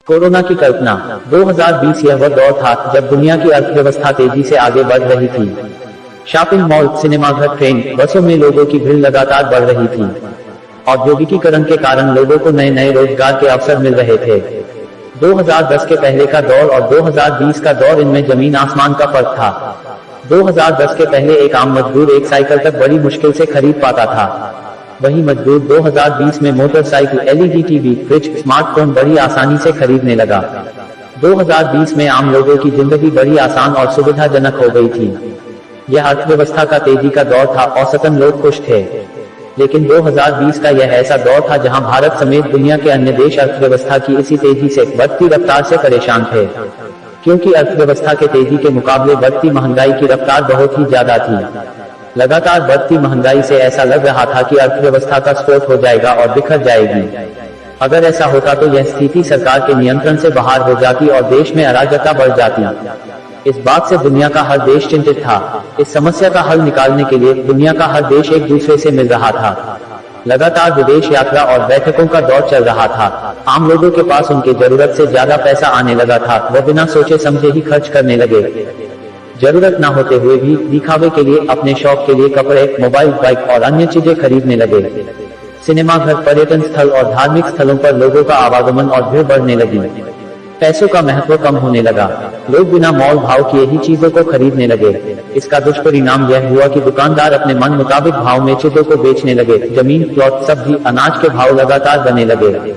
Corona की कल्पना। 2020 यह वह दौर था जब दुनिया की अर्थव्यवस्था तेजी से आगे बढ़ रही थी। शॉपिंग मॉल, सिनेमाघर, ट्रेन, बसों में लोगों की भीड़ लगातार बढ़ रही थी। औद्योगिकीकरण के कारण लोगों को नए नए रोजगार के अवसर मिल रहे थे। 2010 के पहले का दौर और 2020 का दौर, इनमें जमीन आसमान का फर्क था। 2010 के पहले एक आम मजदूर एक साइकिल तक बड़ी मुश्किल से खरीद पाता था। वही मजदूर 2020 में motorcycle, LED TV, fridge, smartphone बड़ी आसानी से खरीदने लगा। 2020 में आम लोगों की जिंदगी बड़ी आसान और सुविधाजनक हो गई थी। यह अर्थव्यवस्था का तेजी का दौर था, औसतन लोग खुश थे। लेकिन 2020 का यह ऐसा दौर था जहां भारत समेत दुनिया के अन्य देश अर्थव्यवस्था की इसी तेजी से बढ़ती रफ्तार से परेशान थे। क्योंकि अर्थव्यवस्था के तेजी के मुकाबले बढ़ती महंगाई की रफ्तार बहुत ही ज्यादा थी। लगातार बढ़ती महंगाई से ऐसा लग रहा था कि अर्थव्यवस्था का स्फोट हो जाएगा और बिखर जाएगी। अगर ऐसा होता तो यह स्थिति सरकार के नियंत्रण से बाहर हो जाती और देश में अराजकता बढ़ जाती। इस बात से दुनिया का हर देश चिंतित था। इस समस्या का हल निकालने के लिए दुनिया का हर देश एक दूसरे से मिल रहा था। लगातार विदेश यात्रा और बैठकों का दौर चल रहा था। आम लोगों के पास उनके जरूरत से ज्यादा पैसा आने लगा था। वह बिना सोचे समझे ही खर्च करने लगे। जरूरत न होते हुए भी दिखावे के लिए, अपने शौक के लिए कपड़े, मोबाइल, बाइक और अन्य चीजें खरीदने लगे। सिनेमाघर, पर्यटन स्थल और धार्मिक स्थलों पर लोगों का आवागमन और भीड़ बढ़ने लगी। पैसों का महत्व कम होने लगा। लोग बिना मोल भाव किए ही चीजों को खरीदने लगे। इसका दुष्परिणाम यह हुआ कि दुकानदार अपने मन मुताबिक भाव में चीजों को बेचने लगे। जमीन, प्लॉट, सब्जी, अनाज के भाव लगातार बढ़ने लगे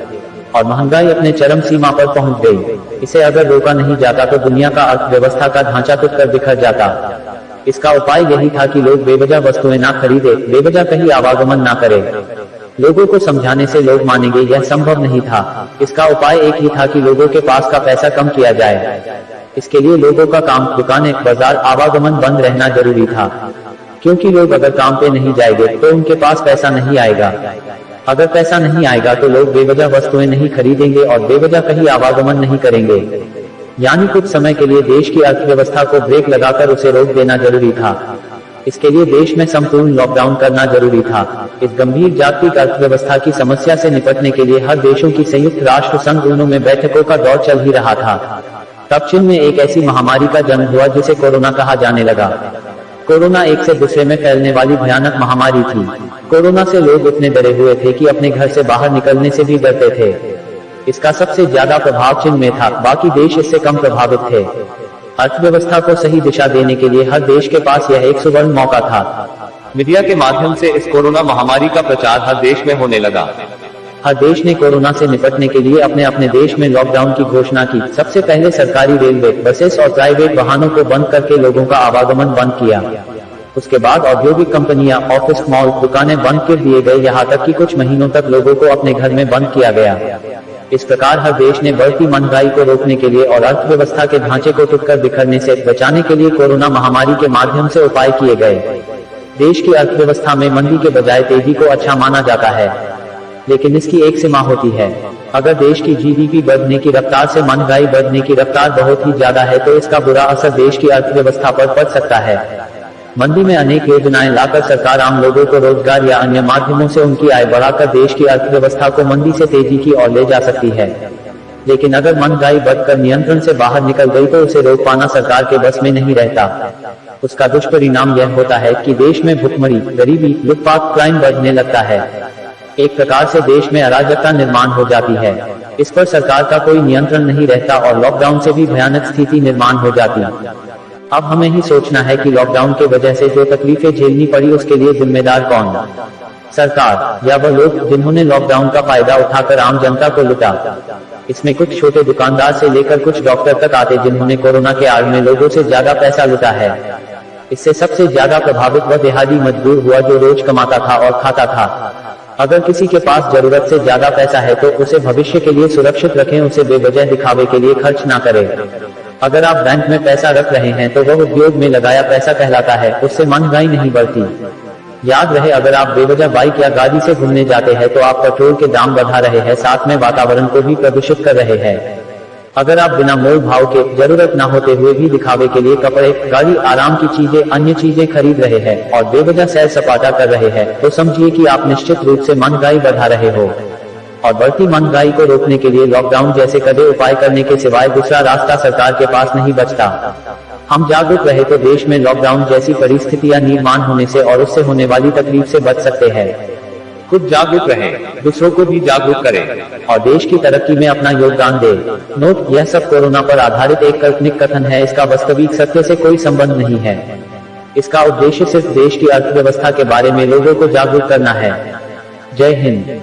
और महंगाई अपने चरम सीमा पर पहुंच गई। इसे अगर रोका नहीं जाता तो दुनिया का अर्थव्यवस्था का ढांचा टूटकर बिखर जाता। इसका उपाय यही था कि लोग बेवजह वस्तुएं ना खरीदे, बेवजह कहीं आवागमन ना करें। लोगों को समझाने से लोग मानेंगे, यह संभव नहीं था। इसका उपाय एक ही था कि लोगों के पास का पैसा कम किया जाए। इसके लिए लोगों का काम, दुकानें, बाजार, आवागमन बंद रहना जरूरी था। क्योंकि लोग अगर काम पे नहीं जाएंगे तो उनके पास पैसा नहीं आएगा। अगर पैसा नहीं आएगा तो लोग बेवजह वस्तुएं नहीं खरीदेंगे और बेवजह कहीं आवागमन नहीं करेंगे। यानी कुछ समय के लिए देश की अर्थव्यवस्था को ब्रेक लगाकर उसे रोक देना जरूरी था। इसके लिए देश में संपूर्ण लॉकडाउन करना जरूरी था। इस गंभीर जागतिक अर्थव्यवस्था की समस्या से निपटने के लिए हर देशों की संयुक्त राष्ट्र संघ UNO में बैठकों का दौर चल ही रहा था। तब चीन में एक ऐसी महामारी का जन्म हुआ जिसे कोरोना कहा जाने लगा। कोरोना एक से दूसरे में फैलने वाली भयानक महामारी थी। कोरोना से लोग इतने डरे हुए थे कि अपने घर से बाहर निकलने से भी डरते थे। इसका सबसे ज्यादा प्रभाव चीन में था, बाकी देश इससे कम प्रभावित थे। अर्थव्यवस्था को सही दिशा देने के लिए हर देश के पास यह एक सुवर्ण मौका था। मीडिया के माध्यम से इस कोरोना महामारी का प्रचार हर देश में होने लगा। हर देश ने कोरोना से निपटने के लिए अपने अपने देश में लॉकडाउन की घोषणा की। सबसे पहले सरकारी रेलवे, बसेस और प्राइवेट वाहनों को बंद करके लोगों का आवागमन बंद किया। उसके बाद औद्योगिक कंपनियां, ऑफिस, मॉल, दुकानें बंद कर दिए गए। यहाँ तक कि कुछ महीनों तक लोगों को अपने घर में बंद किया गया। इस प्रकार हर देश ने बढ़ती महंगाई को रोकने के लिए और अर्थव्यवस्था के ढांचे को टूटकर बिखरने से बचाने के लिए कोरोना महामारी के माध्यम से उपाय किए गए। देश की अर्थव्यवस्था में मंदी के बजाय तेजी को अच्छा माना जाता है, लेकिन इसकी एक सीमा होती है। अगर देश की GDP बढ़ने की रफ्तार से महंगाई बढ़ने की रफ्तार बहुत ही ज्यादा है तो इसका बुरा असर देश की अर्थव्यवस्था पर पड़ सकता है। मंदी में अनेक योजनाएं लाकर सरकार आम लोगों को रोजगार या अन्य माध्यमों से उनकी आय बढ़ाकर देश की अर्थव्यवस्था को मंदी से तेजी की ओर ले जा सकती है। लेकिन अगर महंगाई बढ़कर नियंत्रण से बाहर निकल गई तो उसे रोक पाना सरकार के बस में नहीं रहता। उसका दुष्परिणाम यह होता है कि देश में भुखमरी, गरीबी, लूटपाट, क्राइम बढ़ने लगता है। एक प्रकार से देश में अराजकता निर्माण हो जाती है। इस पर सरकार का कोई नियंत्रण नहीं रहता और लॉकडाउन से भी भयानक स्थिति निर्माण हो जाती। अब हमें ही सोचना है कि लॉकडाउन के वजह से जो तकलीफें झेलनी पड़ी उसके लिए जिम्मेदार कौन? सरकार या वह लोग जिन्होंने लॉकडाउन का फायदा उठाकर आम जनता को लूटा। इसमें कुछ छोटे दुकानदार से लेकर कुछ डॉक्टर तक आते जिन्होंने कोरोना के आड़ में लोगों से ज्यादा पैसा लूटा है। इससे सबसे ज्यादा प्रभावित वह दिहाड़ी मजदूर हुआ जो रोज कमाता था और खाता था। अगर किसी के पास जरूरत से ज्यादा पैसा है तो उसे भविष्य के लिए सुरक्षित रखें, उसे बेवजह दिखावे के लिए खर्च ना करें। अगर आप बैंक में पैसा रख रहे हैं तो वह उद्योग में लगाया पैसा कहलाता है, उससे महंगाई नहीं बढ़ती। याद रहे, अगर आप बेवजह बाइक या गाड़ी से घूमने जाते हैं तो आप पेट्रोल के दाम बढ़ा रहे हैं, साथ में वातावरण को भी प्रदूषित कर रहे हैं। अगर आप बिना मोल भाव के, जरूरत न होते हुए भी दिखावे के लिए कपड़े, गाड़ी, आराम की चीजें, अन्य चीजें खरीद रहे हैं और बेवजह सैर सपाटा कर रहे हैं तो समझिए कि आप निश्चित रूप से महंगाई बढ़ा रहे हो। और बढ़ती महंगाई को रोकने के लिए लॉकडाउन जैसे कड़े उपाय करने के सिवाय दूसरा रास्ता सरकार के पास नहीं बचता। हम जागरूक रहे तो देश में लॉकडाउन जैसी परिस्थितियां निर्माण होने से और उससे होने वाली तकलीफ से बच सकते हैं। खुद जागरूक रहें, दूसरों को भी जागरूक करें और देश की तरक्की में अपना योगदान दे। नोट, यह सब कोरोना पर आधारित एक काल्पनिक कथन है, इसका वास्तविक सत्य से कोई संबंध नहीं है। इसका उद्देश्य सिर्फ देश की अर्थव्यवस्था के बारे में लोगों को जागरूक करना है। जय हिंद।